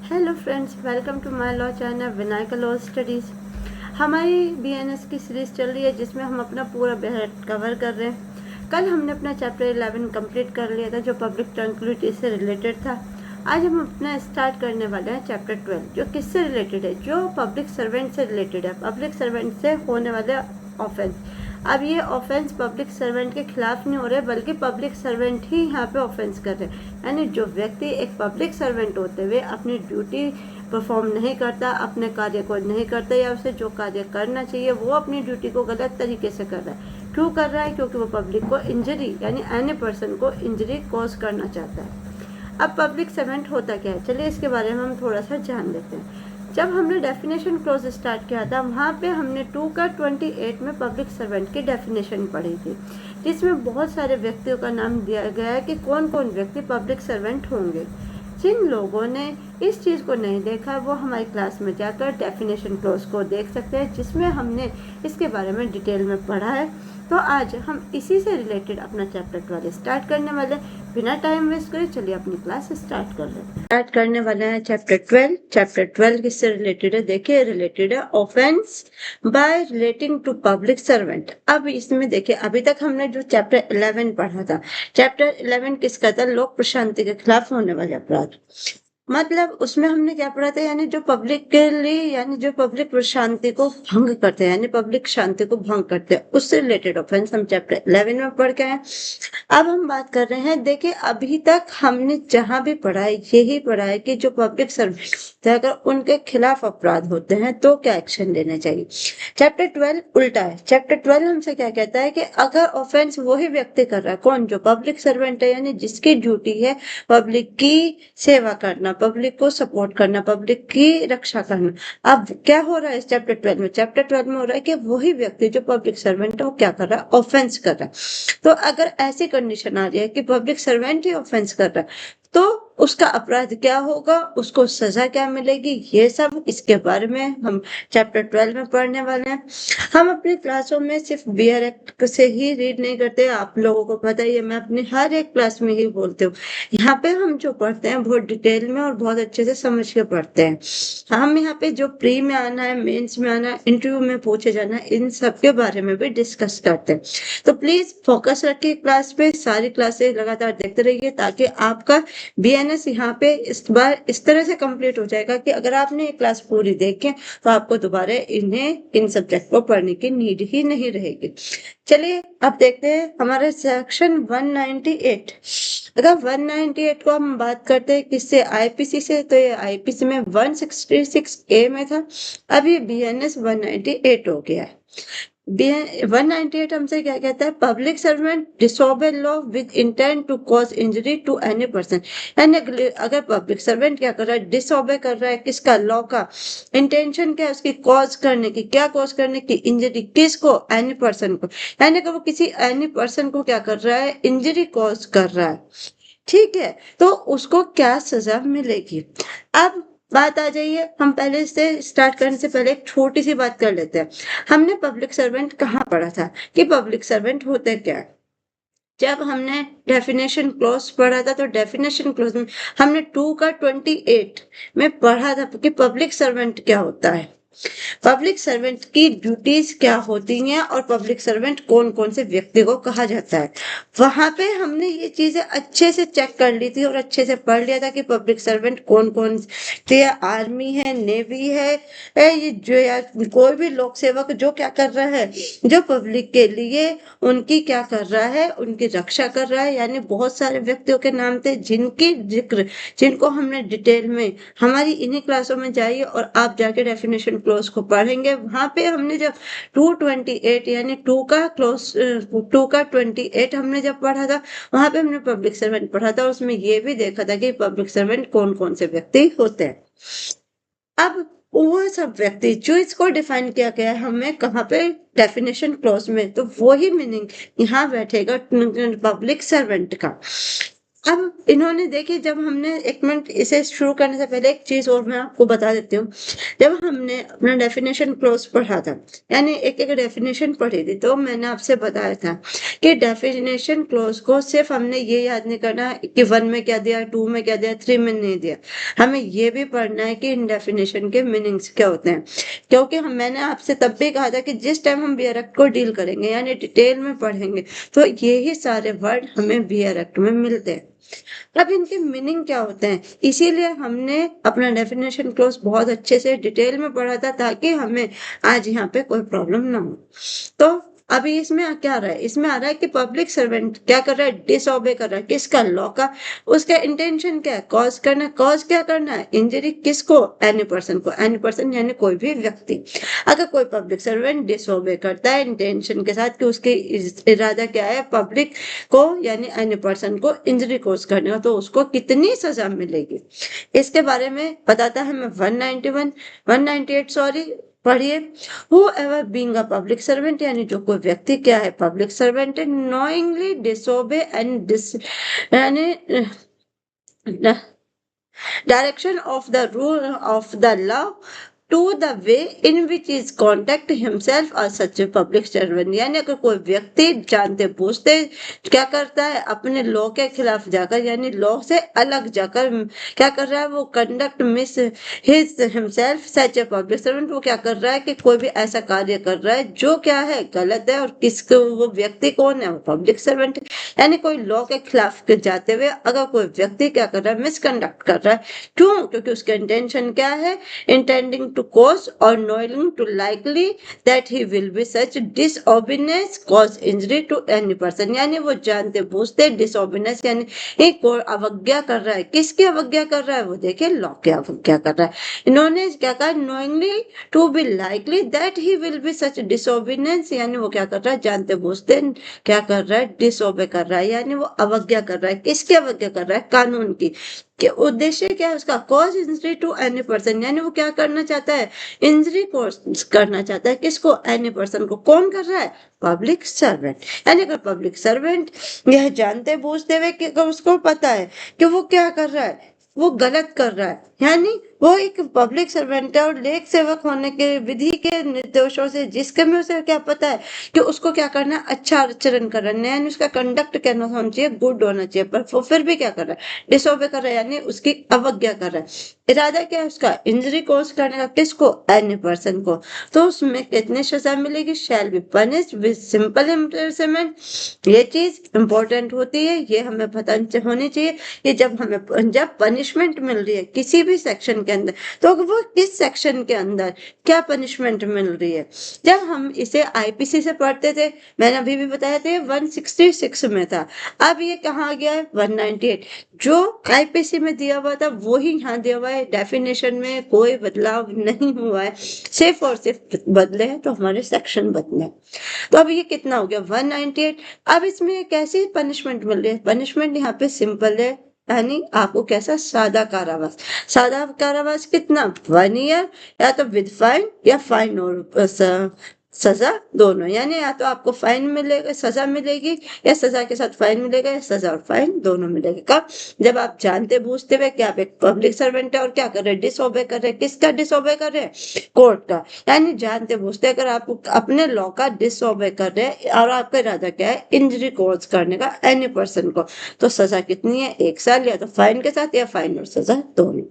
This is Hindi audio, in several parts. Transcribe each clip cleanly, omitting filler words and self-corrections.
Hello friends, welcome to my law channel Vinayaka law studies. हमारी बीएनएस की सीरीज़ चल रही है जिसमें हम अपना पूरा बेहद कवर कर रहे हैं। कल हमने अपना चैप्टर 11 कंप्लीट कर लिया था जो पब्लिक ट्रंक्विलिटी से रिलेटेड था। आज हम अपना स्टार्ट करने वाले हैं चैप्टर 12 जो किससे रिलेटेड है, जो पब्लिक सर्वेंट से रिलेटेड है, पब्लिक सर्वेंट से होने वाले ऑफेंस। अब ये ऑफेंस पब्लिक सर्वेंट के खिलाफ नहीं हो रहे बल्कि पब्लिक सर्वेंट ही यहाँ पे ऑफेंस कर रहे हैं। यानी जो व्यक्ति एक पब्लिक सर्वेंट होते हुए अपनी ड्यूटी परफॉर्म नहीं करता, अपने कार्य को नहीं करता या उसे जो कार्य करना चाहिए वो अपनी ड्यूटी को गलत तरीके से कर रहा है। क्यों कर रहा है? क्योंकि वो पब्लिक को इंजरी यानी एनी पर्सन को इंजरी कॉज करना चाहता है। अब पब्लिक सर्वेंट होता क्या है, चलिए इसके बारे में हम थोड़ा सा जान लेते हैं। जब हमने डेफिनेशन क्लोज स्टार्ट किया था वहाँ पे हमने 2 का 28 में पब्लिक सर्वेंट की डेफिनेशन पढ़ी थी, जिसमें बहुत सारे व्यक्तियों का नाम दिया गया है कि कौन कौन व्यक्ति पब्लिक सर्वेंट होंगे। जिन लोगों ने इस चीज़ को नहीं देखा वो हमारी क्लास में जाकर डेफिनेशन क्लोज को देख सकते हैं जिसमें हमने इसके बारे में डिटेल में पढ़ा है। तो आज हम इसी से रिलेटेड अपना चैप्टर 12 स्टार्ट करने वाले हैं। बिना टाइम वेस्ट करे चलिए अपनी क्लास स्टार्ट कर लेते हैं। स्टार्ट करने वाले हैं चैप्टर 12। चैप्टर 12 किससे रिलेटेड है? देखिए, रिलेटेड है offence by relating to public servant. अब इसमें देखिए, अभी तक हमने जो चैप्टर 11 पढ़ा था, चैप्टर 11 किसका था? लोक प्रशांति के खिलाफ होने वाले अपराध। मतलब उसमें हमने क्या पढ़ा था, यानी जो पब्लिक के लिए यानी जो पब्लिक शांति को भंग करते हैं, यानी पब्लिक शांति को भंग करते हैं, उससे रिलेटेड ऑफेंस हम चैप्टर 11 में पढ़ के आए। अब हम बात कर रहे हैं, देखिए अभी तक हमने जहां भी पढ़ा है यही पढ़ा है कि जो पब्लिक सर्वेंट अगर उनके खिलाफ अपराध होते हैं तो क्या एक्शन लेना चाहिए। चैप्टर 12 उल्टा है। चैप्टर 12 हमसे क्या कहता है कि अगर ऑफेंस वही व्यक्ति कर रहा है, कौन? जो पब्लिक सर्वेंट है, यानी जिसकी ड्यूटी है पब्लिक की सेवा करना, पब्लिक को सपोर्ट करना, पब्लिक की रक्षा करना। अब क्या हो रहा है इस चैप्टर 12 में? चैप्टर 12 में हो रहा है कि वही व्यक्ति जो पब्लिक सर्वेंट है वो क्या कर रहा है? ऑफेंस कर रहा है। तो अगर ऐसी कंडीशन आ रही है कि पब्लिक सर्वेंट ही ऑफेंस कर रहा है तो उसका अपराध क्या होगा, उसको सजा क्या मिलेगी, ये सब इसके बारे में हम चैप्टर 12 में पढ़ने वाले हैं। हम अपनी क्लासों में सिर्फ बियर एक्ट से ही रीड नहीं करते, आप लोगों को पता ही है, मैं अपनी हर एक क्लास में ही बोलती हूँ। यहाँ पे हम जो पढ़ते हैं बहुत डिटेल में और बहुत अच्छे से समझ के पढ़ते हैं। हम यहाँ पे जो प्री में आना है, मेंस में आना है, इंटरव्यू में पूछे जाना है, इन सब के बारे में भी डिस्कस करते हैं। तो प्लीज फोकस रखिए क्लास पे, सारी क्लासेस लगातार देखते रहिए ताकि आपका बीएनएस यहाँ पे इस बार इस तरह से कंप्लीट हो जाएगा कि अगर आपने ये क्लास पूरी देखी तो आपको दोबारा इन सब्जेक्ट को पढ़ने की नीड ही नहीं रहेगी। चलिए अब देखते हैं हमारे सेक्शन 198। अगर 198 को हम बात करते हैं किससे? आईपीसी से। तो ये आईपीसी में 166A में था, अब ये बीएनएस 198 हो गया है। 198 हमसे क्या कहता है? Public servant disobey law with intent to cause injury to any person. यानी अगर पब्लिक सर्वेंट क्या कर रहा है? डिसोबे कर रहा है किसका? लॉ का। इंटेंशन क्या है उसकी? कॉज करने की। क्या कॉज करने की? इंजरी। किसको? एनी पर्सन को। यानी कि वो किसी एनी पर्सन को क्या कर रहा है? इंजरी कॉज कर रहा है। ठीक है, तो उसको क्या सजा मिलेगी? अब बात आ जाइए, हम पहले से स्टार्ट करने से पहले एक छोटी सी बात कर लेते हैं। हमने पब्लिक सर्वेंट कहाँ पढ़ा था कि पब्लिक सर्वेंट होते क्या है? जब हमने डेफिनेशन क्लॉज पढ़ा था तो डेफिनेशन क्लॉज में हमने 2 का 28 में पढ़ा था कि पब्लिक सर्वेंट क्या होता है, पब्लिक सर्वेंट की ड्यूटीज क्या होती हैं और पब्लिक सर्वेंट कौन कौन से व्यक्ति को कहा जाता है। वहां पे हमने ये चीजें अच्छे से चेक कर ली थी और अच्छे से पढ़ लिया था कि पब्लिक सर्वेंट कौन कौन थे। आर्मी है, नेवी है, ये जो या कोई भी लोक सेवक जो क्या कर रहा है, जो पब्लिक के लिए उनकी क्या कर रहा है? उनकी रक्षा कर रहा है। यानी बहुत सारे व्यक्तियों के नाम थे जिनकी जिक्र जिनको हमने डिटेल में हमारी इन्हीं क्लासों में जाइए और आप जाके डेफिनेशन क्लोज को पढ़ेंगे। वहां पे हमने जब 228 यानी 2 का 28 हमने जब पढ़ा था वहां पे हमने पब्लिक सर्वेंट पढ़ा था, उसमें ये भी देखा था कि पब्लिक सर्वेंट कौन कौन से व्यक्ति होते हैं। अब वो सब व्यक्ति जो इसको डिफाइन किया गया है हमें कहाँ पे? डेफिनेशन क्लॉज में। तो वही मीनिंग यहाँ बैठेगा पब्लिक सर्वेंट का। अब इन्होंने देखिए, जब हमने 1 मिनट इसे शुरू करने से पहले एक चीज़ और मैं आपको बता देती हूँ। जब हमने अपना डेफिनेशन क्लॉज़ पढ़ा था, यानी एक-एक डेफिनेशन पढ़ी थी, तो मैंने आपसे बताया था कि डेफिनेशन क्लॉज़ को सिर्फ़ हमने ये याद नहीं करना कि 1 में क्या दिया, 2 में क्या दिया, 3 में नहीं दिया। हमें ये भी पढ़ना है कि इन डेफिनेशन के मीनिंग्स क्या होते हैं। क्योंकि मैंने आपसे तब भी कहा था कि जिस टाइम हम बियर एक्ट को डील करेंगे, यानी डिटेल में पढ़ेंगे, तो यही सारे वर्ड हमें बियर एक्ट में मिलते हैं। अब इनके मीनिंग क्या होते हैं, इसीलिए हमने अपना डेफिनेशन क्लॉज बहुत अच्छे से डिटेल में पढ़ा था, ताकि हमें आज यहाँ पे कोई प्रॉब्लम ना हो। तो अभी इसमें क्या आ रहा है, इसमें आ रहा है कि पब्लिक सर्वेंट क्या कर रहा है, डिसओबे कर रहा है किसका, लॉ का। उसका इंटेंशन क्या है, कॉज करना है। कॉज क्या करना है, इंजरी किसको, एनी पर्सन को। एनी पर्सन यानी कोई भी व्यक्ति। अगर कोई पब्लिक सर्वेंट डिसओबे करता है इंटेंशन के साथ कि उसके इरादा क्या है, पब्लिक को यानी एनी पर्सन को इंजरी कोज करने का, तो उसको कितनी सजा मिलेगी, इसके बारे में बताता है। मैं 198 सॉरी पढ़िए। Who ever being a public servant, यानी जो कोई व्यक्ति क्या है, पब्लिक सर्वेंट है, नोइंगली डिसोबे एंड डिस यानी direction of the rule of the law to the way in which is conduct himself or such a public servant, यानी अगर कोई व्यक्ति जानते बूझते क्या करता है, अपने लॉ के खिलाफ जाकर, यानी लॉ से अलग जाकर क्या कर रहा है, वो conduct miss his himself such a public servant, वो क्या कर रहा है कि कोई भी ऐसा कार्य कर रहा है जो क्या है, गलत है। और किसको, वो व्यक्ति कौन है, वो पब्लिक सर्वेंट। यानी कोई लॉ के खिलाफ जाते हुए अगर कोई व्यक्ति क्या कर रहा है, मिसकंडक्ट कर रहा है, क्यों, क्योंकि उसका इंटेंशन क्या है, इंटेंडिंग टू कॉज और knowing to likely that he will be such disobedience cause injury to any person, यानी वो जानते बूझते डिसओबीनेस यानी एक और अवज्ञा कर रहा है। किसकी अवज्ञा कर रहा है, वो देखिए लॉ की अवज्ञा कर रहा है। इन्होंने क्या कहा, knowingly to be likely that he will be such disobedience, यानी वो क्या कर रहा है, जानते बूझते क्या कर रहा है, डिसओबे कर रहा है, यानी वो अवज्ञा कर रहा है। किसकी अवज्ञा कर रहा है, कानून की। कि उद्देश्य क्या है उसका, cause injury to any person, यानी वो क्या करना चाहता है, इंजरी कॉज करना चाहता है। किसको, एनी पर्सन को। कौन कर रहा है, पब्लिक सर्वेंट। यानी अगर पब्लिक सर्वेंट यह जानते बूझते हुए कि उसको पता है कि वो क्या कर रहा है, वो गलत कर रहा है, यानी वो एक पब्लिक सर्वेंट है और लेख सेवक होने के विधि के निर्देशों से जिसके में उसे क्या पता है कि उसको क्या करना है, अच्छा आचरण करना है, यानी उसका कंडक्ट कहना होना चाहिए, गुड होना चाहिए, पर वो फिर भी क्या कर रहा है, डिसोबे कर रहा है, यानी उसकी अवज्ञा कर रहा है। इरादा क्या है उसका, इंजरी कॉज करने का। किसको, एनी पर्सन को। तो उसमें कितनी सजा मिलेगी, shall be punished with simple imprisonment. ये चीज इंपॉर्टेंट होती है, ये हमें पता होनी चाहिए कि जब पनिशमेंट मिल रही है किसी भी सेक्शन के अंदर, तो वो किस सेक्शन के अंदर क्या पनिशमेंट मिल रही है। जब हम इसे आईपीसी से पढ़ते थे, मैंने अभी भी बताया था 166 में था, अब ये कहाँ गया है 198। जो आईपीसी में दिया हुआ था वो ही यहाँ दिया हुआ है, डेफिनेशन में कोई बदलाव नहीं हुआ है, सिर्फ और सिर्फ बदले हैं तो हमारे सेक्शन बदले हैं। तो अब ये कितना हो गया 198। अब इसमें कैसी पनिशमेंट मिल रही है, पनिशमेंट यहाँ पे सिंपल है, यानी आपको कैसा, सादा कारावास। सादा कारावास कितना, 1 ईयर, या तो विद फाइन या फाइन और सजा दोनों, यानी या तो आपको फाइन मिलेगा, सजा मिलेगी, या सजा के साथ फाइन मिलेगा, या सजा और फाइन दोनों मिलेगा। कब, जब आप जानते बूझते हुए कि आप एक पब्लिक सर्वेंट है और क्या कर रहे हैं, डिसओबे कर रहे हैं। किसका डिसओबे कर रहे हैं, कोर्ट का। यानी जानते बूझते अगर आप अपने लॉ का डिसओबे कर रहे हैं और आपका इरादा क्या है, इंजरी कॉज करने का एनी पर्सन को, तो सजा कितनी है, 1 साल, या तो फाइन के साथ या फाइन और सजा दोनों।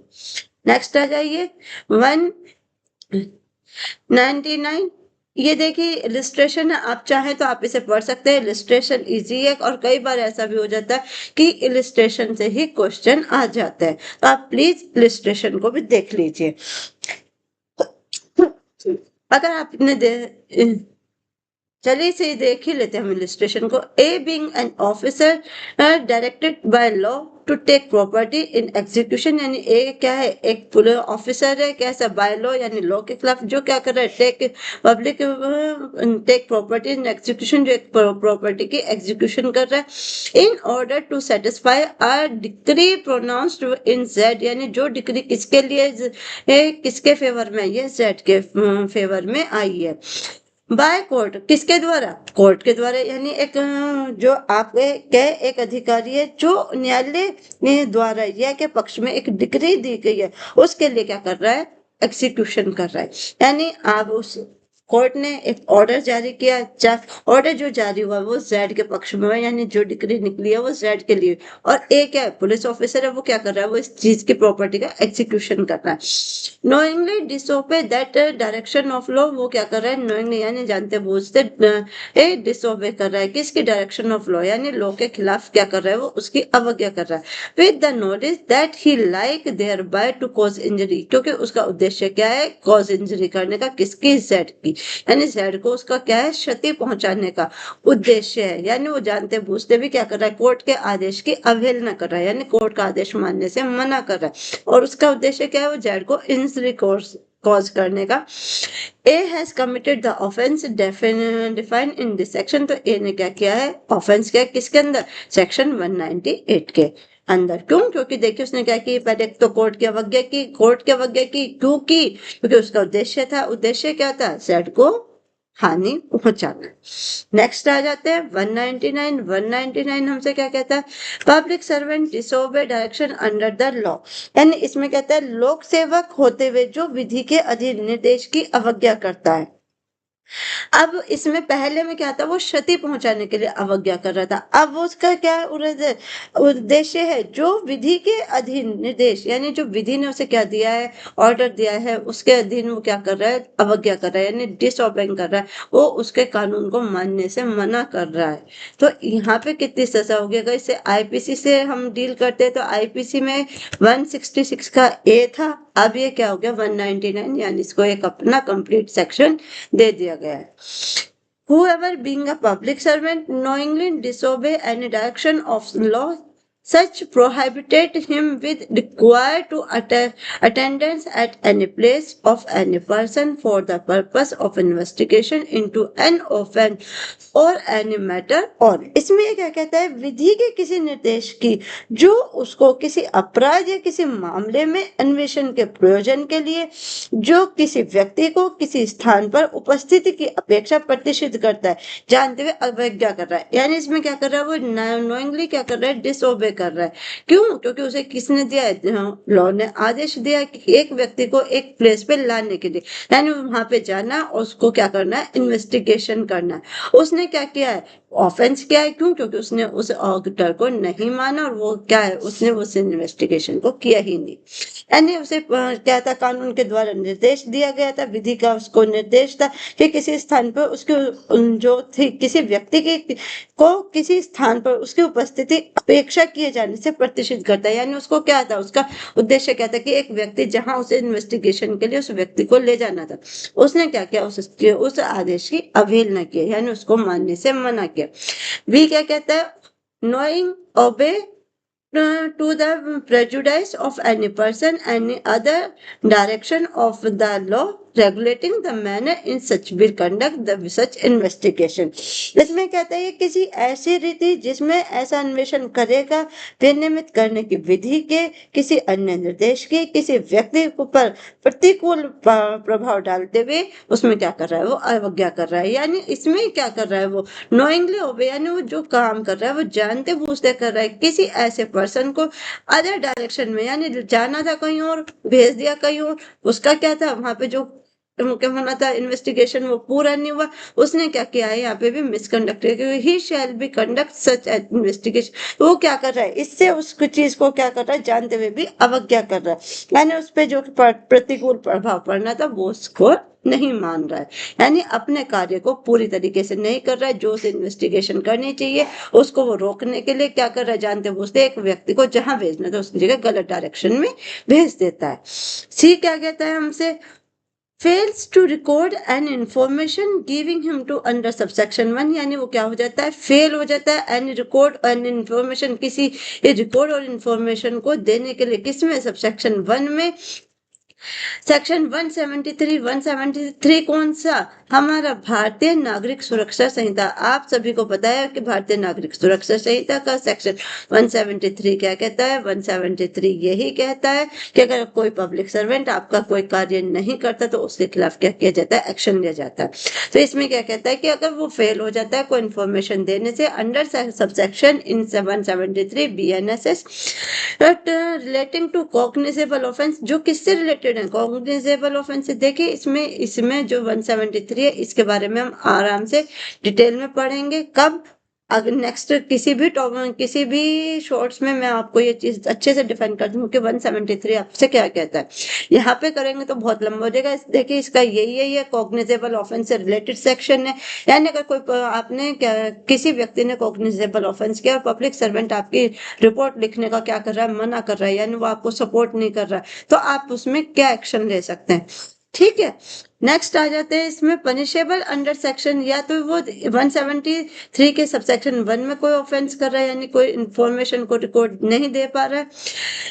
नेक्स्ट आ जाइए 199। ये देखिए इलिस्ट्रेशन है, आप चाहें तो आप इसे पढ़ सकते हैं। इलिस्ट्रेशन इजी है और कई बार ऐसा भी हो जाता है कि इलिस्ट्रेशन से ही क्वेश्चन आ जाता है, तो आप प्लीज इलिस्ट्रेशन को भी देख लीजिए। अगर आपने चलिए इसे देख ही लेते हैं हम इलिस्ट्रेशन को। A being an officer directed by law to take property in execution, यानी ए क्या है, एक पुलिस ऑफिसर है, कैसा, बाय लॉ यानी लॉ के खिलाफ, जो क्या कर रहा है, take public take property in execution, जो एक प्रॉपर्टी की एग्जीक्यूशन कर रहा है। In order to satisfy a decree pronounced in Z, यानी जो डिक्री किसके लिए, किसके फेवर में, ये जेड के फेवर में आई है। बाय कोर्ट, किसके द्वारा? कोर्ट के द्वारा, यानी एक जो आपके के एक अधिकारी है जो न्यायालय ने द्वारा या के पक्ष में एक डिक्री दी गई है, उसके लिए क्या कर रहा है? एग्जीक्यूशन कर रहा है। यानी आप उस कोर्ट ने एक ऑर्डर जारी किया, ऑर्डर जो जारी हुआ वो जेड के पक्ष में हुआ, यानी जो डिक्री निकली है वो जेड के लिए, और ए क्या है? पुलिस ऑफिसर है, वो क्या कर रहा है? वो इस चीज की प्रॉपर्टी का एग्जीक्यूशन कर रहा है। Knowingly disobey that direction of law, वो क्या कर रहा है? नोइंगली यानी जानते बूझते डिसोबे कर रहा है, किसकी? डायरेक्शन ऑफ लॉ, यानी लॉ के खिलाफ क्या कर रहा है? वो उसकी अवज्ञा कर रहा है। With the knowledge that he like there by to cause injury, क्योंकि उसका उद्देश्य क्या है? कॉज इंजरी करने का, किसकी? जेड की, यानी जेड को उसका क्या है? क्षति पहुंचाने का उद्देश्य है। यानी वो जानते बूझते भी क्या कर रहा है? कोर्ट के आदेश की अवहेलना कर रहा है, यानी कोर्ट का आदेश मानने से मना कर रहा है, और उसका उद्देश्य क्या है? वो जेड को इंजरी कॉज करने का। A has committed the offence defined in this section, तो ए ने क्या किया है? ऑफेंस किया, किसके अंदर? सेक्शन 198 के अंदर। क्यों? क्योंकि देखिए उसने क्या की? पहले तो कोर्ट की अवज्ञा की। कोर्ट की अवज्ञा की क्यों की? क्योंकि उसका उद्देश्य था, उद्देश्य क्या था? जेड को हानि पहुंचाना। नेक्स्ट आ जाते हैं 199। 199 हमसे क्या कहता है? Public servant disobey direction under the law, यानी इसमें कहता है लोक सेवक होते हुए जो विधि के अधीन निर्देश की अवज्ञा करता है। अब इसमें पहले में क्या था? वो क्षति पहुंचाने के लिए अवज्ञा कर रहा था। अब उसका क्या उद्देश्य है? जो विधि के अधीन निर्देश, यानी जो विधि ने उसे क्या दिया है? ऑर्डर दिया है, उसके अधीन वो क्या कर रहा है? अवज्ञा कर रहा है, यानी डिसओबेइंग कर रहा है, वो उसके कानून को मानने से मना कर रहा है। तो यहाँ पे कितनी सजा होगी? अगर इसे आईपीसी से हम डील करते हैं तो आईपीसी में 166 का ए था, अब ये क्या हो गया? 199, यानी इसको एक अपना कंप्लीट सेक्शन दे दिया गया है। Whoever being a public servant knowingly disobey any direction of law, such prohibited him with required to attendance at any place of any person for the purpose of investigation into an offense or any matter on। इसमें ये क्या कहता है? विधि के किसी निर्देश की जो उसको किसी अपराध या किसी मामले में अन्वेषण के प्रयोजन के लिए जो किसी व्यक्ति को किसी स्थान पर उपस्थिति की अपेक्षा प्रतिषिद्ध करता है, जानते हुए अवज्ञा कर रहा है, यानी इसमें क्या कर रहा है? वो नोइंगली क्या कर रहा है? डिसओबे कर रहा है। क्यों? क्योंकि उसे किसने दिया है? लॉ ने आदेश दिया कि एक व्यक्ति को एक प्लेस पे लाने के लिए, यानी वहां पे जाना और उसको क्या करना है? इन्वेस्टिगेशन करना है। उसने क्या किया है? ऑफेंस किया है। क्यों? क्योंकि उसने उस ऑडिटर को नहीं माना, और वो क्या है? उसने उस इन्वेस्टिगेशन को किया ही नहीं, यानी उसे क्या था? कानून के द्वारा निर्देश दिया गया था, विधि का उसको निर्देश था कि किसी स्थान पर उसके जो थी किसी व्यक्ति की को किसी स्थान पर उसकी उपस्थिति अपेक्षा किए जाने से प्रतिष्ठित करता है, यानी उसको क्या था? उसका उद्देश्य क्या था? कि एक व्यक्ति जहां उसे इन्वेस्टिगेशन के लिए उस व्यक्ति को ले जाना था, उसने क्या किया? उस आदेश की अवहेलना की, यानी उसको मानने से मना किया। वी क्या कहता है? नोइंग ओबे to the prejudice of any person, any other direction of the law regulating the manner in such will conduct the such investigation। इसमें कहता है किसी ऐसी रीति जिसमें ऐसा अन्वेषण करेगा, विनियमित करने की विधि के किसी अन्य निर्देश के किसी व्यक्ति पर प्रतिकूल प्रभाव डालते हुए उसमें क्या कर रहा है? वो अवज्ञा कर रहा है, यानी इसमें क्या कर रहा है? वो नोइंगली ओबे, यानी वो जो काम कर रहा है वो जानते बूझते कर रहा है किसी ऐसे पर्सन को अदर डायरेक्शन में, यानी जाना था कहीं और, भेज दिया कहीं और, उसका क्या था? वहां पे जो क्या होना था? इन्वेस्टिगेशन, वो पूरा नहीं हुआ। उसने क्या किया है? यहाँ पे भी मिसकंडक्ट किया, he shall be conduct such investigation. वो क्या कर रहा है? इससे उस चीज को क्या कर रहा है? जानते हुए भी अवज्ञा कर रहा है, यानी उस पर जो प्रतिकूल प्रभाव पड़ना था वो उसको नहीं मान रहा है, यानी अपने कार्य को पूरी तरीके से नहीं कर रहा है। जो उसे इन्वेस्टिगेशन करनी चाहिए उसको वो रोकने के लिए क्या कर रहा है? जानते बूझते एक व्यक्ति को जहां भेजना था उसकी जगह गलत डायरेक्शन में भेज देता है। सी क्या कहता है हमसे? fails to record an information giving him to under subsection 1, यानी वो क्या हो जाता है? फेल हो जाता है एन रिकॉर्ड एन इन्फॉर्मेशन, किसी रिकॉर्ड और इन्फॉर्मेशन को देने के लिए, किसमें? सबसेक्शन 1 में। सेक्शन 173 कौन सा? हमारा भारतीय नागरिक सुरक्षा संहिता, आप सभी को पता है कि भारतीय नागरिक सुरक्षा संहिता का सेक्शन 173 क्या कहता है? 173 यही कहता है कि अगर कोई पब्लिक सर्वेंट आपका कोई कार्य नहीं करता तो उसके खिलाफ क्या किया जाता है? एक्शन लिया जाता है। तो इसमें क्या कहता है कि अगर वो फेल हो जाता है कोई इन्फॉर्मेशन देने से under subsection in 173 BNSS relating to cognizable offence, जो किससे रिलेटेड है? Cognizable offence. देखिए इसमें जो 173 है इसके बारे में हम आराम से डिटेल में पढ़ेंगे। कब? अगर नेक्स्ट किसी भी शॉर्ट्स में मैं आपको ये चीज अच्छे से डिफाइन कर दूं कि 173 आपसे क्या कहता है। यहाँ पे करेंगे तो बहुत लंबा हो जाएगा। देखिए इसका यही है कॉग्निजेबल ऑफेंस से रिलेटेड सेक्शन है। यानी अगर कोई आपने किसी व्यक्ति ने कॉग्निजेबल ऑफेंस किया और पब्लिक सर्वेंट आपकी रिपोर्ट लिखने का क्या कर रहा है? मना कर रहा है, यानी वो आपको सपोर्ट नहीं कर रहा है, तो आप उसमें क्या एक्शन ले सकते हैं। ठीक है, नेक्स्ट आ जाते हैं इसमें पनिशेबल अंडर सेक्शन, या तो वो 173 के सबसेक्शन 1 में कोई ऑफेंस कर रहा है, यानी कोई इंफॉर्मेशन को रिकॉर्ड नहीं दे पा रहा है,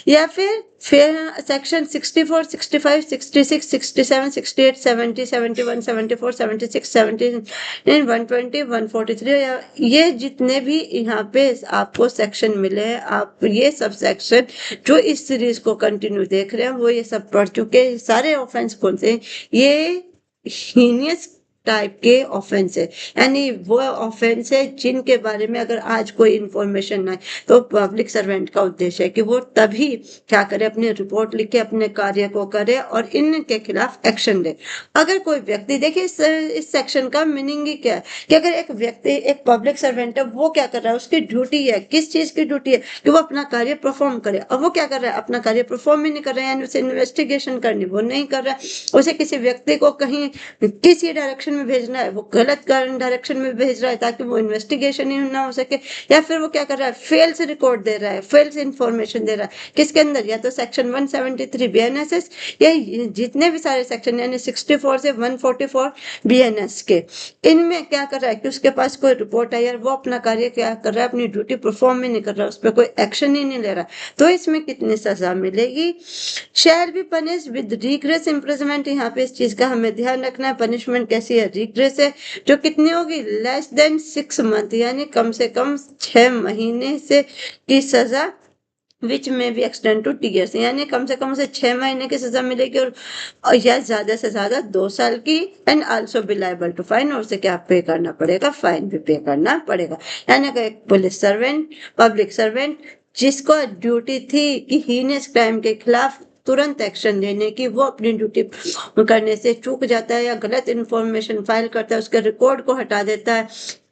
या फिर सेक्शन 64, 65, 66, 67, 68, 70, 71, 74, 76, 17, 120, 143, ये जितने भी यहाँ पे आपको सेक्शन मिले हैं, आप ये सब सेक्शन जो इस सीरीज को कंटिन्यू देख रहे हैं वो ये सब पढ़ चुके हैं। सारे ऑफेंस कौन से? ये हीनियस टाइप के ऑफेंस है, यानी वो ऑफेंस है जिनके बारे में अगर आज कोई इंफॉर्मेशन ना है तो पब्लिक सर्वेंट का उद्देश्य है कि वो तभी क्या करे? अपनी रिपोर्ट लिखे, अपने कार्य को करे और इनके खिलाफ एक्शन ले। अगर कोई व्यक्ति, देखिए इस सेक्शन का मीनिंग ही क्या है कि अगर एक व्यक्ति एक पब्लिक सर्वेंट है, वो क्या कर रहा है? उसकी ड्यूटी है, किस चीज की ड्यूटी है? कि वो अपना कार्य परफॉर्म करे। और वो क्या कर रहा है? अपना कार्य परफॉर्म ही नहीं कर रहा है, यानी उसे इन्वेस्टिगेशन करनी वो नहीं कर रहा है। उसे किसी व्यक्ति को कहीं किसी डायरेक्शन में भेजना है, वो गलत डायरेक्शन में भेज रहा है ताकि वो इन्वेस्टिगेशन ही ना हो सके। या फिर वो क्या कर रहा है? फेल से रिकॉर्ड दे रहा है, फेल से इंफॉर्मेशन दे रहा है। किसके अंदर? या तो सेक्शन 173 BNSS, या जितने भी सारे सेक्शन यानी 64 से 144 BNS के, इनमें क्या कर रहा है कि उसके पास कोई रिपोर्ट है यार, वो अपना कार्य क्या कर रहा है? अपनी ड्यूटी परफॉर्म ही नहीं कर रहा, उस पर कोई एक्शन ही नहीं ले रहा, तो इसमें कितनी सजा मिलेगी? Shall be punish with rigorous imprisonment. यहाँ पे इस चीज का हमें ध्यान रखना है। पनिशमेंट कैसी है? रिग्रेस है, जो कितनी होगी? लेस देन 6 मंथ, यानी कम से कम 6 महीने से की सजा, विच में भी एक्सटेंड टू 2 years, यानी कम से कम उसे 6 महीने की सजा मिलेगी और या ज्यादा से ज्यादा 2 साल की। And also be liable to fine, और उसे क्या पे करना पड़ेगा? फाइन भी पे करना पड़ेगा। यानी अगर एक पुलिस सर्वेंट, पब्लिक सर्वेंट जिसको ड्यूटी थी कि हीनियस क्राइम के खिलाफ तुरंत एक्शन लेने की, वो अपनी ड्यूटी करने से चूक जाता है या गलत इन्फॉर्मेशन फाइल करता है, उसके रिकॉर्ड को हटा देता है,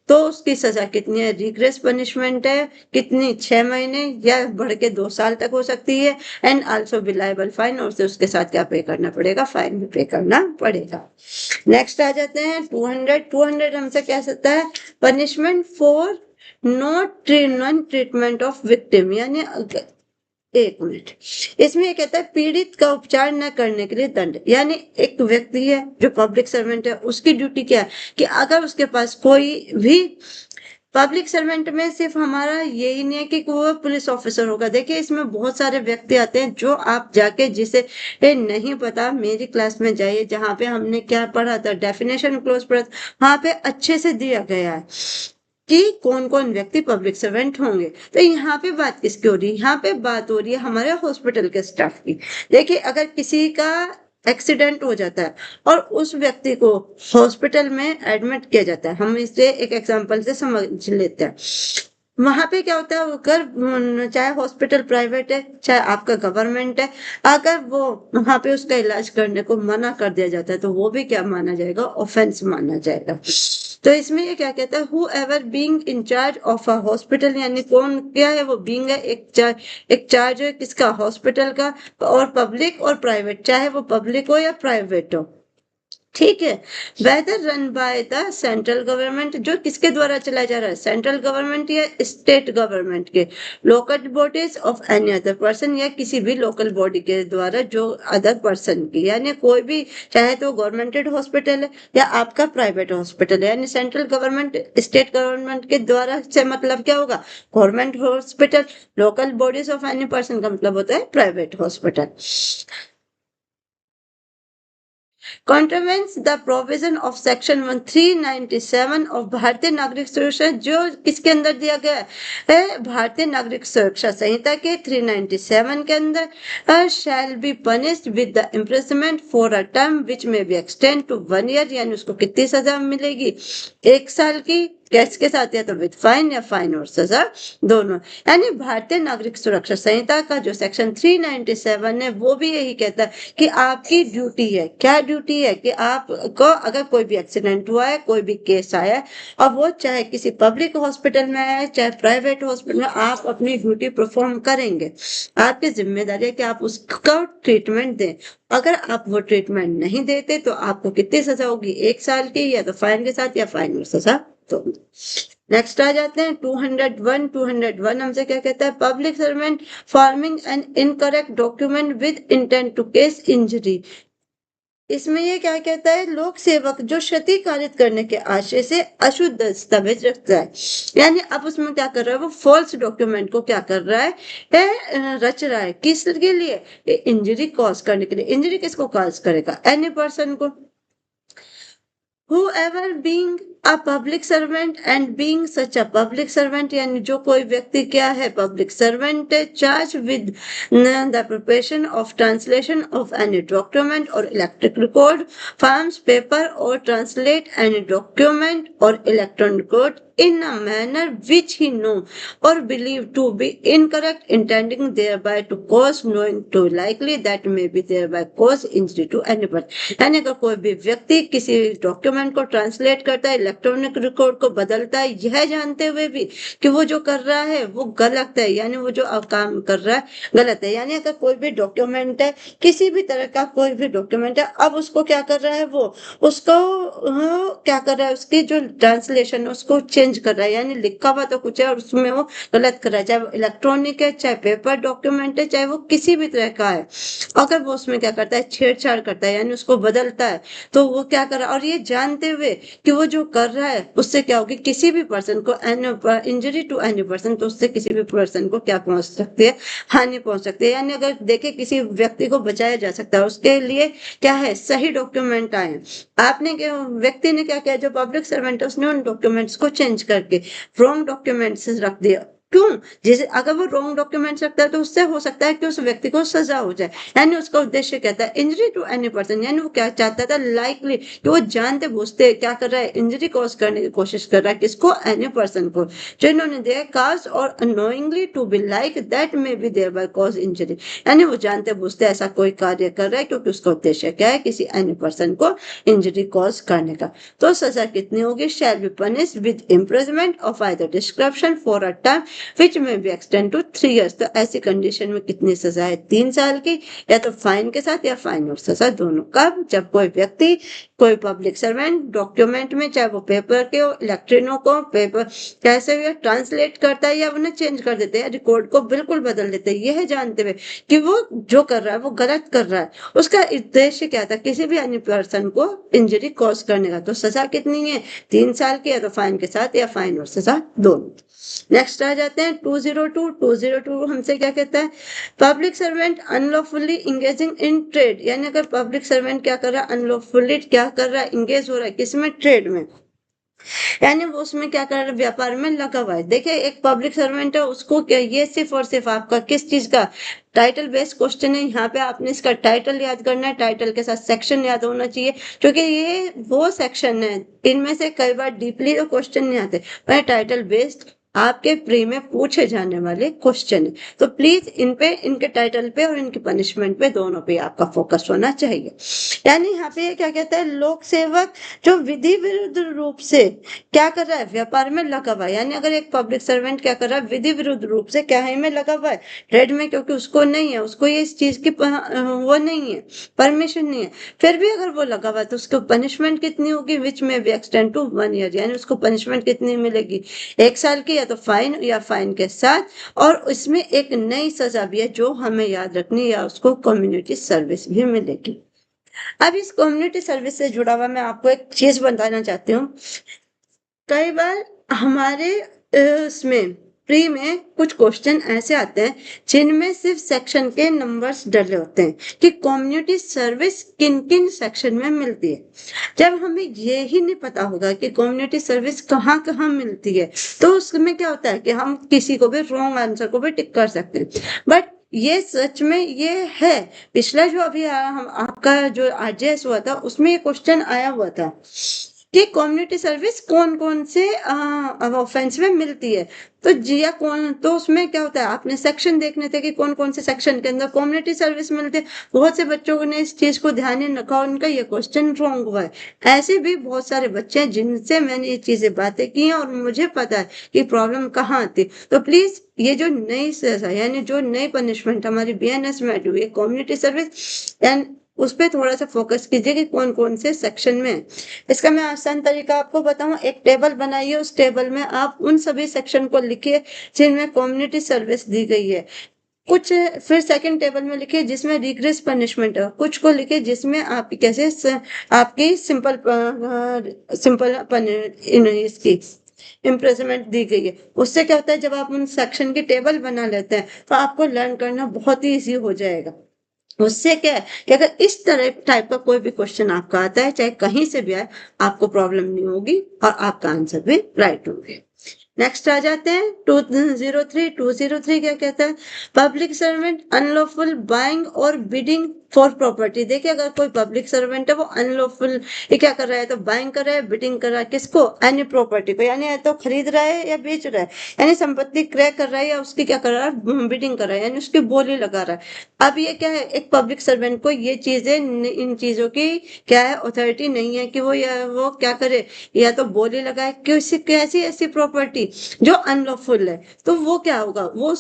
तो उसकी सजा कितनी है? रिग्रेस पनिशमेंट है। कितनी? 6 महीने या बढ़ के 2 साल तक हो सकती है। And also be liable fine, और उसके साथ क्या पे करना पड़ेगा? फाइन भी पे करना पड़ेगा। नेक्स्ट आ जाते हैं 200 हमसे क्या सकता है? Punishment for non treatment of victim, यानी एक मिनट, इसमें ये कहता है पीड़ित का उपचार न करने के लिए दंड। यानी एक व्यक्ति है जो पब्लिक सर्वेंट है, उसकी ड्यूटी क्या है कि अगर उसके पास कोई भी पब्लिक सर्वेंट में सिर्फ हमारा यही नहीं है कि वो पुलिस ऑफिसर होगा। देखिए इसमें बहुत सारे व्यक्ति आते हैं जो आप जाके जिसे नहीं पता, मेरी क्लास में जाइए जहाँ पे हमने क्या पढ़ा था, डेफिनेशन क्लोज पढ़ा था, वहां पे अच्छे से दिया गया है कि कौन कौन व्यक्ति पब्लिक सर्वेंट होंगे। तो यहाँ पे बात किसकी हो रही है? यहाँ पे बात हो रही है हमारे हॉस्पिटल के स्टाफ की। देखिए अगर किसी का एक्सीडेंट हो जाता है और उस व्यक्ति को हॉस्पिटल में एडमिट किया जाता है, हम इसे एक एग्जांपल से समझ लेते हैं। वहां पे क्या होता है? अगर चाहे हॉस्पिटल प्राइवेट है चाहे आपका गवर्नमेंट है, अगर वो वहां पे उसका इलाज करने को मना कर दिया जाता है तो वो भी क्या माना जाएगा? ऑफेंस माना जाएगा। तो इसमें ये क्या कहता है? Who ever being in charge of a hospital, यानी कौन क्या है? वो बींग है, एक चार्ज है किसका? हॉस्पिटल का। और पब्लिक और प्राइवेट, चाहे वो पब्लिक हो या प्राइवेट हो, ठीक है। Whether run by the central government, जो किसके द्वारा चलाया जा रहा है? सेंट्रल गवर्नमेंट या स्टेट गवर्नमेंट के। Local bodies of any other person, या किसी भी लोकल बॉडी के द्वारा जो अदर पर्सन की, यानी कोई भी, चाहे तो गवर्नमेंटेड हॉस्पिटल है या आपका प्राइवेट हॉस्पिटल है, यानी सेंट्रल गवर्नमेंट स्टेट गवर्नमेंट के द्वारा से मतलब क्या होगा? Government hospital. Local bodies of any person का मतलब होता है private hospital. Contravenes the provision of section 397 of Bharatiya Nagarik सुरक्षा, जो किसके अंदर दिया गया है, भारतीय नागरिक सुरक्षा संहिता के 397 के अंदर, shall be punished with the imprisonment for a term which में बी एक्सटेंड टू 1 ईयर, यानी उसको कितनी सजा मिलेगी, 1 साल की, कैश के साथ, या तो विद फाइन या फाइन और सजा दोनों। यानी भारतीय नागरिक सुरक्षा संहिता का जो सेक्शन 397 है वो भी यही कहता है कि आपकी ड्यूटी है, क्या ड्यूटी है, कि आपको अगर कोई भी एक्सीडेंट हुआ है, कोई भी केस आया है, और वो चाहे किसी पब्लिक हॉस्पिटल में आया है चाहे प्राइवेट हॉस्पिटल में, आप अपनी ड्यूटी परफॉर्म करेंगे। आपकी जिम्मेदारी है कि आप उसका ट्रीटमेंट दें। अगर आप वो ट्रीटमेंट नहीं देते तो आपको कितनी सजा होगी, 1 साल की, या तो फाइन के साथ या फाइन और सजा। तो नेक्स्ट आ जाते हैं 201 हमसे क्या कहता है, public servant forming an incorrect document with intent to cause injury. इसमें ये क्या कहता है, लोक सेवक जो क्षति कारित करने के आशय से अशुद्ध दस्तावेज रखता है, यानी अब उसमें क्या कर रहा है, वो फॉल्स डॉक्यूमेंट को क्या कर रहा है, रच रहा है, किस के लिए, इंजरी कॉज करने के लिए। इंजरी किसको कॉज करेगा, एनी पर्सन को। whoever being a public servant and being such a public servant, यानी जो कोई व्यक्ति क्या है, पब्लिक सर्वेंट है, charge with the preparation of translation of any document और इलेक्ट्रिक रिकॉर्ड फॉर्म्स पेपर और ट्रांसलेट एनी डॉक्यूमेंट और electronic record in a manner which he know or believe to be incorrect, intending thereby to cause, knowing to likely that may be thereby cause injury to any person। यानी अगर कोई भी व्यक्ति किसी डॉक्यूमेंट को ट्रांसलेट करता है, इलेक्ट्रॉनिक रिकॉर्ड को बदलता है, यह जानते हुए भी कि वो जो कर रहा है वो गलत है, यानी वो जो काम कर रहा है गलत है। यानी अगर कोई भी डॉक्यूमेंट है, किसी भी तरह का कोई भी डॉक्यूमेंट है, अब उसको क्या कर रहा है, वो उसको क्या कर रहा है, उसकी जो ट्रांसलेशन उसको चेंज कर रहा है, यानी लिखा हुआ तो कुछ है और उसमें वो गलत कर रहा है, चाहे वो इलेक्ट्रॉनिक है, चाहे पेपर डॉक्यूमेंट है, चाहे वो किसी भी तरह का है। अगर वो उसमें क्या करता है, छेड़छाड़ करता है, यानी उसको बदलता है, तो वो क्या कर रहा है, और ये जानते हुए कि वो जो कर रहा है उससे क्या होगी, किसी भी पर्सन को इंजरी टू एनी पर्सन, तो उससे किसी भी पर्सन को क्या पहुंच सकती है, हानि पहुंच सकती है। यानी अगर देखे किसी व्यक्ति को बचाया जा सकता है, उसके लिए क्या है, सही डॉक्यूमेंट आए। आपने व्यक्ति ने क्या किया, जो पब्लिक सर्वेंट है, उसने उन डॉक्यूमेंट्स को चेंज करके रॉन्ग डॉक्यूमेंट्स रख दिया। क्यों, जैसे अगर वो रॉन्ग डॉक्यूमेंट्स रखता है तो उससे हो सकता है कि उस व्यक्ति को सजा हो जाए। यानी उसका उद्देश्य कहता है इंजरी टू एनी पर्सन, यानी वो क्या चाहता था, लाइकली कि वो जानते बूझते क्या कर रहा है, इंजरी कॉज करने की कोशिश कर रहा है, किसको, एनी पर्सन को, जो इन्होंने दिया काज और unknowingly to be like that may be there by cause injury, यानी वो जानते बूझते ऐसा कोई कार्य कर रहा है क्योंकि उसका उद्देश्य क्या है, किसी एनी पर्सन को इंजरी कॉज करने का। तो सजा कितनी होगी, shall be punished with imprisonment of either description for a term which में बी एक्सटेंड टू 3 इयर्स। तो ऐसी कंडीशन में कितनी सजा है, 3 साल की, या तो फाइन के साथ या फाइन और सजा दोनों। कब, जब कोई व्यक्ति, कोई पब्लिक सर्वेंट डॉक्यूमेंट में, चाहे वो पेपर के हो, इलेक्ट्रॉनिक को, पेपर कैसे भी ट्रांसलेट करता है या उन्हें चेंज कर देते हैं, रिकॉर्ड को बिल्कुल बदल देते हैं, यह जानते हुए कि वो जो कर रहा है वो गलत कर रहा है, उसका उद्देश्य क्या था, किसी भी अन्य पर्सन को इंजरी कॉज करने का। तो सजा कितनी है, 3 साल की, या तो फाइन के साथ या फाइन और सजा दोनों। नेक्स्ट आ जाते हैं 202 हमसे क्या कहता है, public servant unlawfully engaging in trade, यानी अगर पब्लिक सर्वेंट क्या कर रहा है, अनलॉफुली क्या कर रहा है, इंगेज हो रहा है, किसमें, ट्रेड में, यानी वो उसमें क्या कर रहा है, व्यापार में लगा हुआ है। देखिए एक पब्लिक सर्वेंट है, उसको क्या, ये सिर्फ और सिर्फ आपका किस चीज का, टाइटल बेस्ड क्वेश्चन है, यहाँ पे आपने इसका टाइटल याद करना है, टाइटल के साथ सेक्शन याद होना चाहिए, क्योंकि ये वो सेक्शन है, इनमें से कई बार डीपली तो क्वेश्चन नहीं आते, पर टाइटल बेस्ड आपके प्री में पूछे जाने वाले क्वेश्चन है। तो प्लीज इन पे, इनके टाइटल पे और इनके पनिशमेंट पे, दोनों पे आपका फोकस होना चाहिए। यानी यहाँ पे क्या कहता है, लोक सेवक जो विधि विरुद्ध रूप से क्या कर रहा है, व्यापार में लगा हुआ है। यानी अगर एक पब्लिक सर्वेंट क्या कर रहा है, विधि विरुद्ध रूप से क्या है में लगा हुआ है, ट्रेड में, क्योंकि उसको नहीं है, उसको ये इस चीज की वो नहीं है, परमिशन नहीं है, फिर भी अगर वो लगा हुआ है तो उसको पनिशमेंट कितनी होगी, विच में बी एक्सटेंड टू 1 ईयर, यानी उसको पनिशमेंट कितनी मिलेगी, 1 साल की, या तो फाइन या फाइन के साथ, और इसमें एक नई सजा भी है जो हमें याद रखनी, या उसको कम्युनिटी सर्विस भी मिलेगी। अब इस कम्युनिटी सर्विस से जुड़ा हुआ मैं आपको एक चीज बताना चाहती हूँ। कई बार हमारे इसमें प्री में कुछ क्वेश्चन ऐसे आते हैं जिनमें सिर्फ सेक्शन के नंबर्स डले होते हैं कि कम्युनिटी सर्विस किन किन सेक्शन में मिलती है। जब हमें ये ही नहीं पता होगा कि कम्युनिटी सर्विस कहाँ कहाँ मिलती है, तो उसमें क्या होता है कि हम किसी को भी रॉन्ग आंसर को भी टिक कर सकते हैं। बट ये सच में ये है। पिछला जो अभी हम आपका जो आरजेएस हुआ था उसमें ये क्वेश्चन आया हुआ था कि कम्युनिटी सर्विस कौन कौन से ऑफेंस में मिलती है। तो जिया कौन, तो उसमें क्या होता है, आपने सेक्शन देखने थे कि कौन कौन से सेक्शन के अंदर कम्युनिटी सर्विस मिलती है। बहुत से बच्चों ने इस चीज को ध्यान नहीं रखा, उनका ये क्वेश्चन रॉन्ग हुआ है। ऐसे भी बहुत सारे बच्चे हैं जिनसे मैंने ये चीजें बातें की हैं और मुझे पता है कि प्रॉब्लम कहाँ आती। तो प्लीज ये जो नई सजा यानी जो नई पनिशमेंट हमारी बीएनएस में ऐड हुई है कम्युनिटी सर्विस, एंड उस पर थोड़ा सा फोकस कीजिए कि कौन कौन से सेक्शन में है। इसका मैं आसान तरीका आपको बताऊं, एक टेबल बनाइए, उस टेबल में आप उन सभी सेक्शन को लिखिए जिनमें कम्युनिटी सर्विस दी गई है। कुछ फिर सेकंड टेबल में लिखिए जिसमें रिग्रेस पनिशमेंट है, कुछ को लिखिए जिसमें आपकी कैसे आपकी सिंपल इसकी इम्प्रेजमेंट दी गई है। उससे क्या होता है, जब आप उन सेक्शन की टेबल बना लेते हैं तो आपको लर्न करना बहुत ही ईजी हो जाएगा। उससे क्या है कि अगर इस तरह टाइप का कोई भी क्वेश्चन आपका आता है, चाहे कहीं से भी आए, आपको प्रॉब्लम नहीं होगी और आपका आंसर भी राइट होंगे। नेक्स्ट आ जाते हैं 203 क्या कहता है, पब्लिक सर्वेंट अनलॉफुल बाइंग और बिडिंग फॉर प्रॉपर्टी। देखिए अगर कोई पब्लिक सर्वेंट है वो अनलॉफुल ये क्या कर रहा है, तो बाइंग कर रहा है, बिडिंग कर रहा है, किसको, एनी प्रॉपर्टी को, यानी या तो खरीद रहा है या बेच रहा है, यानी संपत्ति क्रय कर रहा है या उसकी क्या कर रहा है, बिडिंग कर रहा है, यानी उसकी बोली लगा रहा है। अब ये क्या है, एक पब्लिक सर्वेंट को ये चीजें इन चीजों की क्या है, अथॉरिटी नहीं है कि वो क्या करे, या तो बोली लगाए किसी कैसी ऐसी प्रॉपर्टी जो अनलॉफुल है, तो वो क्या होगा, वो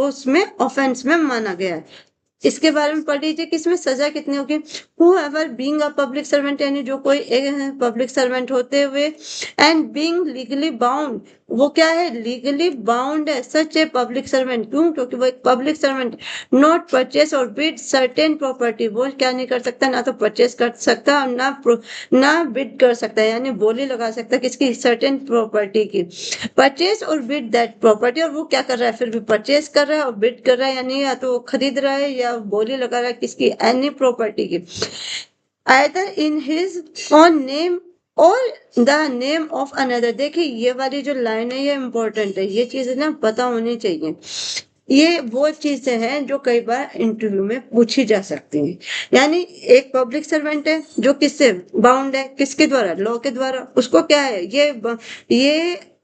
उसमें ऑफेंस में माना गया है। इसके बारे में पढ़ लीजिए कि इसमें सजा कितनी होगी। whoever being a public servant, यानी जो कोई पब्लिक सर्वेंट होते हुए, एंड being legally bound, वो क्या है, लीगली बाउंड है, सच ए पब्लिक सर्वेंट, क्यों, क्योंकि वो एक पब्लिक सर्वेंट, नॉट परचेस और बिड सर्टेन प्रॉपर्टी, वो क्या नहीं कर सकता, ना तो परचेस कर सकता और ना बिड कर सकता है, यानी बोली लगा सकता है किसकी, सर्टेन प्रॉपर्टी की, परचेस और बिड दैट प्रॉपर्टी, और वो क्या कर रहा है, फिर भी परचेस कर रहा है और बिड कर रहा है, यानी या तो खरीद रहा है या बोली लगा रहा है किसकी, एनी प्रॉपर्टी की, either in his own name और द नेम ऑफ अनदर। देखिए ये वाली जो लाइन है ये इंपॉर्टेंट है, ये चीजें ना पता होनी चाहिए। ये वो चीजें हैं जो कई बार इंटरव्यू में पूछी जा सकती हैं। यानी एक पब्लिक सर्वेंट है जो किससे बाउंड है, किसके द्वारा, लॉ के द्वारा, उसको क्या है, ये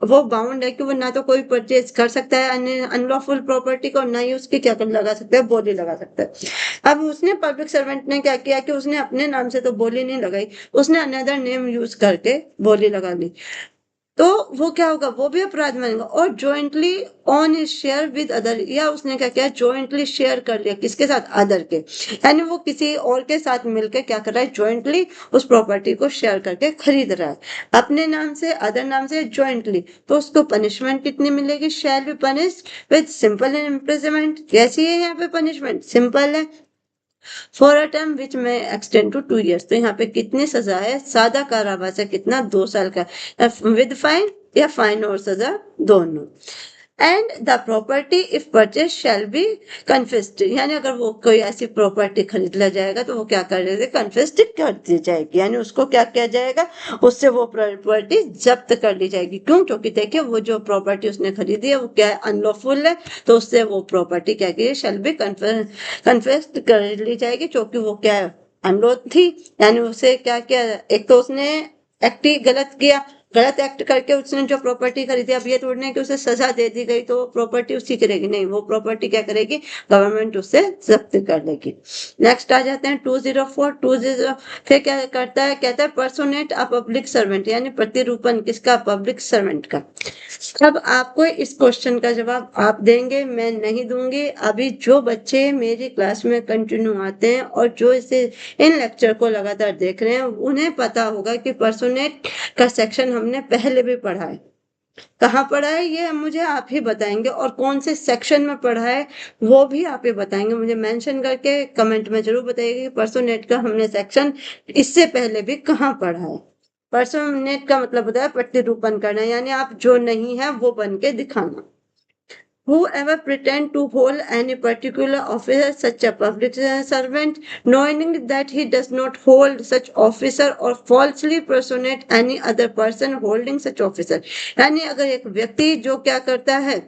वो बाउंड है कि वो ना तो कोई परचेज कर सकता है अनलॉफुल प्रॉपर्टी को, ना ही उसकी क्या कर लगा सकता है, बोली लगा सकता है। अब उसने पब्लिक सर्वेंट ने क्या किया कि उसने अपने नाम से तो बोली नहीं लगाई, उसने अनदर नेम यूज करके बोली लगा ली, तो वो क्या होगा, वो भी अपराध मानेगा। और jointly on is share with other, या उसने क्या किया, जॉइंटली शेयर कर लिया किसके साथ, अदर के, यानी वो किसी और के साथ मिलकर क्या कर रहा है, जॉइंटली उस प्रॉपर्टी को शेयर करके खरीद रहा है, अपने नाम से, अदर नाम से, जॉइंटली। तो उसको पनिशमेंट कितनी मिलेगी, shall be punished with simple imprisonment. कैसी है यहाँ पे पनिशमेंट, सिंपल है, फॉर अ टर्म विच में एक्सटेंड टू 2 years। तो यहाँ पे कितनी सजा है, सादा कारावास है, कितना, 2 साल का, विद फाइन या फाइन और सजा दोनों। And the property if purchase shall be confiscated, यानी अगर वो कोई ऐसी प्रॉपर्टी खरीद लिया जाएगा तो वो क्या कर देते, कन्फिस्ड कर दी जाएगी, यानी उसको क्या किया जाएगा, उससे वो प्रॉपर्टी जब्त कर ली जाएगी। क्यों, क्योंकि देखिए वो जो प्रॉपर्टी उसने खरीदी है वो क्या है, अनलॉफुल है, तो उससे वो प्रॉपर्टी क्या की, शैल बी कन्फिस्ड कर ली जाएगी, क्योंकि वो क्या है, अनलॉ थी, यानी उसे क्या किया, एक तो उसने एक्ट ही गलत किया, गलत एक्ट करके उसने जो प्रॉपर्टी खरीदी, अब ये थोड़ी ना कि उसे सजा दे दी गई तो प्रॉपर्टी उसकी करेगी, नहीं, वो प्रॉपर्टी क्या करेगी, गवर्नमेंट उससे जब्त कर लेगी। नेक्स्ट आ जाते हैं 204 फिर क्या करता है, कहता है पर्सोनेट अ पब्लिक सर्वेंट, यानी प्रतिरूपण किसका, पब्लिक सर्वेंट का। अब आपको इस क्वेश्चन का जवाब आप देंगे, मैं नहीं दूंगी। अभी जो बच्चे मेरी क्लास में कंटिन्यू आते हैं और जो इसे इन लेक्चर को लगातार देख रहे हैं उन्हें पता होगा कि पर्सोनेट का सेक्शन हमने पहले भी पढ़ा है। कहाँ पढ़ा है ये मुझे आप ही बताएंगे, और कौन से सेक्शन में पढ़ा है वो भी आप ही बताएंगे, मुझे मेंशन करके कमेंट में जरूर बताइएगा कि पर्सोनेट का हमने सेक्शन इससे पहले भी कहाँ पढ़ा है। पर्सोनेट का मतलब होता है प्रतिरूपण करना, यानी आप जो नहीं है वो बन के दिखाना। Whoever pretend to hold any particular office, such a public servant, knowing that he does not hold such officer or falsely personate any other person holding such officer. यानी अगर एक व्यक्ति जो क्या करता है,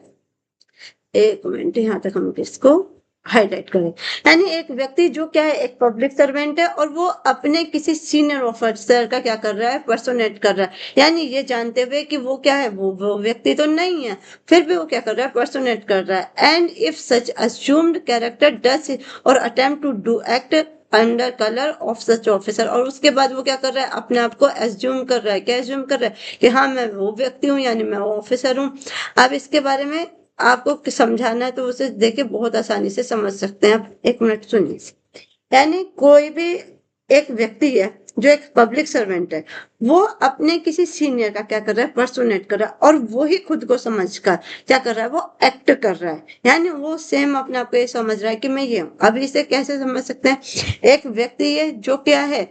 एक मिनट यहाँ तक हम इसको हाईलाइट करें, यानी एक व्यक्ति जो क्या है, एक पब्लिक सर्वेंट है और वो अपने किसी सीनियर ऑफिसर का क्या कर रहा है, पर्सोनेट कर रहा है, यानी ये जानते हुए कि वो क्या है, वो व्यक्ति तो नहीं है, फिर भी वो क्या कर रहा है, पर्सोनेट कर रहा है। And if such assumed character does or attempt to do act under colour of such officer, और उसके बाद वो क्या कर रहा है, अपने आप को एज्यूम कर रहा है, क्या एज्यूम कर रहा है कि हाँ मैं वो व्यक्ति हूँ, यानी मैं वो ऑफिसर हूँ। अब इसके बारे में आपको समझाना है तो उसे देखिए बहुत आसानी से समझ सकते हैं आप, एक मिनट सुनिए। यानी कोई भी एक व्यक्ति है जो एक पब्लिक सर्वेंट है, वो अपने किसी सीनियर का क्या कर रहा है, पर्सोनेट कर रहा है, और वो ही खुद को समझकर क्या कर रहा है, वो एक्ट कर रहा है, यानी वो सेम अपने आप को ये समझ रहा है कि मैं ये हूं। अब इसे कैसे समझ सकते हैं, एक व्यक्ति है जो क्या है,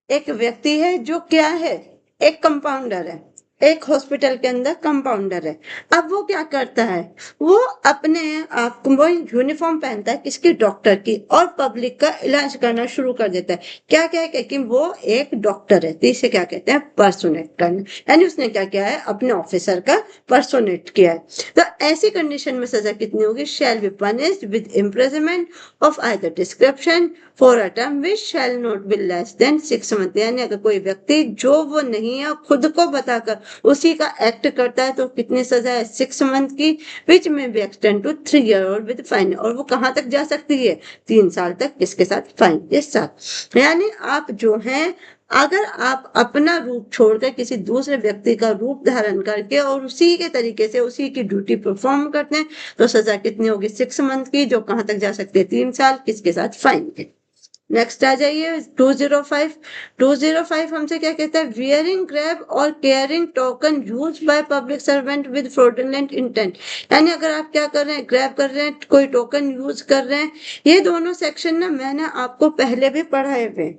एक व्यक्ति है जो क्या है, एक कंपाउंडर है, एक हॉस्पिटल के अंदर कंपाउंडर है। अब वो क्या करता है, वो अपने आप को यूनिफॉर्म पहनता है किसकी, डॉक्टर की, और पब्लिक का इलाज करना शुरू कर देता है। क्या क्या है कि वो एक डॉक्टर है, तो इसे क्या कहते हैं, पर्सोनेट करना, यानी उसने क्या किया है, अपने ऑफिसर का पर्सोनेट किया है। तो ऐसी कंडीशन में सजा कितनी होगी, shall be punished with imprisonment of either description for a term which shall not be less than 6 month. यानी अगर कोई व्यक्ति जो वो नहीं है खुद को बताकर उसी का एक्ट करता है तो कितनी सजा है, 6 मंथ की, विच में बी एक्सटेंड टू 3 ईयर और विद फाइन, और वो कहाँ तक जा सकती है, 3 साल तक, किसके साथ, फाइन के साथ। यानी आप जो हैं, अगर आप अपना रूप छोड़कर किसी दूसरे व्यक्ति का रूप धारण करके और उसी के तरीके से उसी की ड्यूटी परफॉर्म करते हैं तो सजा कितनी होगी, 6 मंथ की, जो कहां तक जा सकती है, 3 साल, किसके साथ, फाइन के। नेक्स्ट आ जाइए 205। 205 हमसे क्या कहता है, वियरिंग ग्रैब और caring token use by public servant with fraudulent intent. यानी अगर आप क्या कर रहे हैं, ग्रैब कर रहे हैं, कोई टोकन यूज कर रहे हैं, ये दोनों सेक्शन ना मैंने आपको पहले भी पढ़ाए हुए,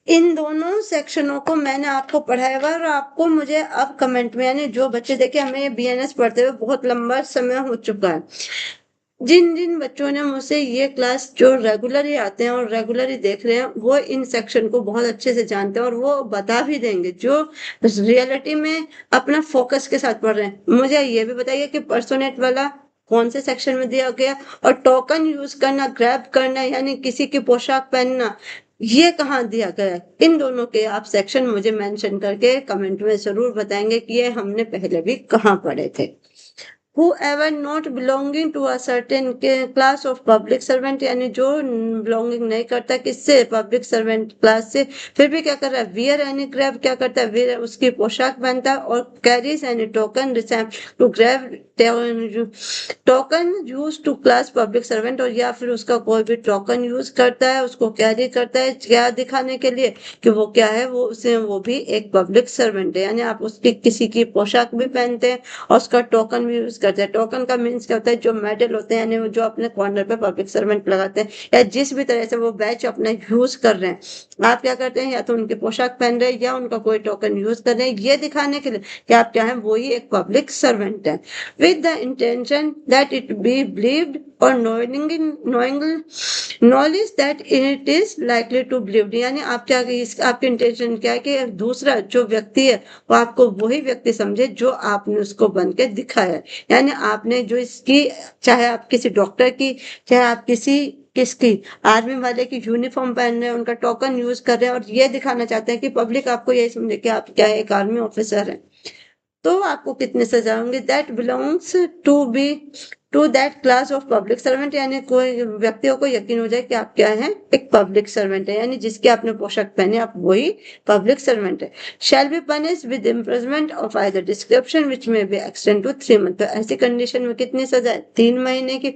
इन दोनों सेक्शनों को मैंने आपको पढ़ाया हुआ, और आपको मुझे अब कमेंट में, यानी जो बच्चे देखिए हमें बीएनएस पढ़ते हुए बहुत लंबा समय हो चुका है, जिन जिन बच्चों ने मुझसे ये क्लास जो रेगुलरली आते हैं और रेगुलरली देख रहे हैं, वो इन सेक्शन को बहुत अच्छे से जानते हैं और वो बता भी देंगे जो रियलिटी में अपना फोकस के साथ पढ़ रहे हैं। मुझे ये भी बताइए कि पर्सोनेट वाला कौन से सेक्शन में दिया गया, और टोकन यूज करना, ग्रैब करना, यानी किसी की पोशाक पहनना, ये कहाँ दिया गया है। इन दोनों के आप सेक्शन मुझे मेंशन करके कमेंट में जरूर बताएंगे कि ये हमने पहले भी कहाँ पढ़े थे। whoever not belonging to a certain class of public servant, यानी जो belonging नहीं करता किससे, पब्लिक सर्वेंट क्लास से, फिर भी क्या कर रहा है, वियर एनी ग्रैब, क्या करता है, वियर उसकी पोशाक पहनता है, और carries any token to garb, token use to class public servant, और या फिर उसका कोई भी टोकन यूज करता है, उसको कैरी करता है, क्या दिखाने के लिए कि वो क्या है, वो उसे वो भी एक पब्लिक सर्वेंट है, यानी आप उसकी किसी की पोशाक भी पहनते हैं और उसका टोकन भी यूज करते हैं। टोकन का मीन्स क्या होता है, जो मेडल होते हैं, यानी वो जो अपने कॉर्नर पे पब्लिक सर्वेंट लगाते हैं, या जिस भी तरह से वो बैच अपना यूज कर रहे हैं, आप क्या करते हैं, या तो उनकी पोशाक पहन रहे हैं या उनका कोई टोकन यूज कर रहे हैं, ये दिखाने के लिए कि आप क्या है, वो ही एक पब्लिक सर्वेंट है, with the intention that it be believed or knowledge that it is likely to believed, यानी आप क्या, आपकी इंटेंशन क्या है कि दूसरा जो व्यक्ति है वो आपको वही व्यक्ति समझे जो आपने उसको बन के दिखाया है, यानी आपने जो इसकी, चाहे आप किसी डॉक्टर की, चाहे आप किसी किसकी, आर्मी वाले की यूनिफॉर्म पहन रहे हैं, उनका टोकन यूज कर रहे हैं और ये दिखाना चाहते हैं कि पब्लिक आपको यही समझे कि आप क्या एक आर्मी ऑफिसर है, तो आपको कितने सजा होंगे, that belongs to be to that class of public servant, यानी कोई व्यक्तियों को यकीन हो जाए कि आप क्या हैं, एक पब्लिक सर्वेंट है, यानी जिसकी आपने पोशाक पहनी आप वही पब्लिक सर्वेंट है। Shall be punished with imprisonment of either description विच में बी एक्सटेंड टू 3 मंथ, तो ऐसी कंडीशन में कितनी सजा है, 3 महीने की,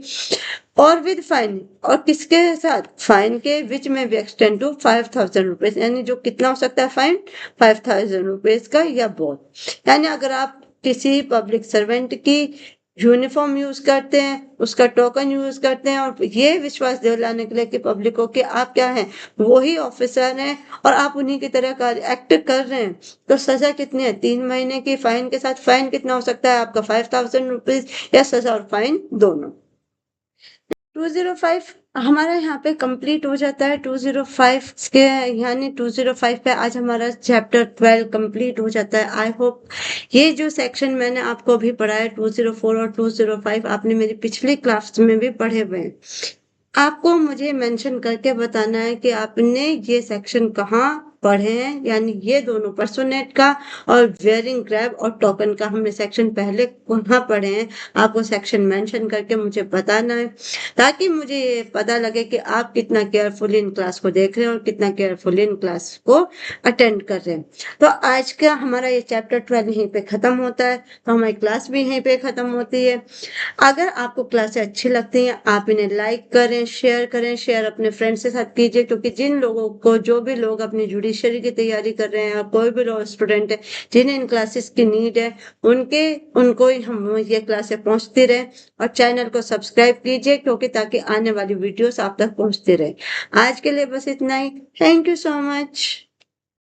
और विद फाइन, और किसके साथ, फाइन के, विच में बी एक्सटेंड टू 5000 रुपीज, यानी जो कितना हो सकता है फाइन, 5000 रुपीज का या बहुत। यानी अगर आप किसी पब्लिक सर्वेंट की यूनिफॉर्म यूज करते हैं, उसका टोकन यूज करते हैं और ये विश्वास दिलाने के लिए कि पब्लिक को कि आप क्या हैं, वही ऑफिसर हैं और आप उन्हीं की तरह एक्ट कर रहे हैं। तो सजा कितनी है? 3 महीने की फाइन के साथ। फाइन कितना हो सकता है आपका? 5,000 रुपीज या सजा और फाइन दोनों। 205 हमारा यहाँ पे कंप्लीट हो जाता है। 205 के यानी 205 पे आज हमारा चैप्टर 12 कंप्लीट हो जाता है। आई होप ये जो सेक्शन मैंने आपको अभी पढ़ाया 204 और 205 आपने मेरी पिछली क्लास में भी पढ़े हुए हैं। आपको मुझे मेंशन करके बताना है कि आपने ये सेक्शन कहाँ पढ़े हैं, यानी ये दोनों पर्सोनेट का और वेयरिंग ग्रैब और टोकन का हमने सेक्शन पहले कहाँ पढ़े हैं। आपको सेक्शन मेंशन करके मुझे बताना है ताकि मुझे ये पता लगे कि आप कितना केयरफुली इन क्लास को देख रहे हैं और कितना केयरफुली इन क्लास को अटेंड कर रहे हैं। तो आज का हमारा ये चैप्टर 12 यहीं पे खत्म होता है, तो हमारी क्लास भी यहीं पे खत्म होती है। अगर आपको क्लासें अच्छी लगती हैं आप इन्हें लाइक करें, शेयर अपने फ्रेंड्स के साथ कीजिए, क्योंकि जिन लोगों को, जो भी लोग अपनी जुडिशरी की तैयारी कर रहे हैं, कोई भी लॉ स्टूडेंट है जिन्हें इन क्लासेस की नीड है, उनको ही हम ये क्लासें पहुंचती रहे। और चैनल को सब्सक्राइब कीजिए क्योंकि ताकि आने वाली वीडियोस आप तक पहुंचती रहे। आज के लिए बस इतना ही। Thank you so much.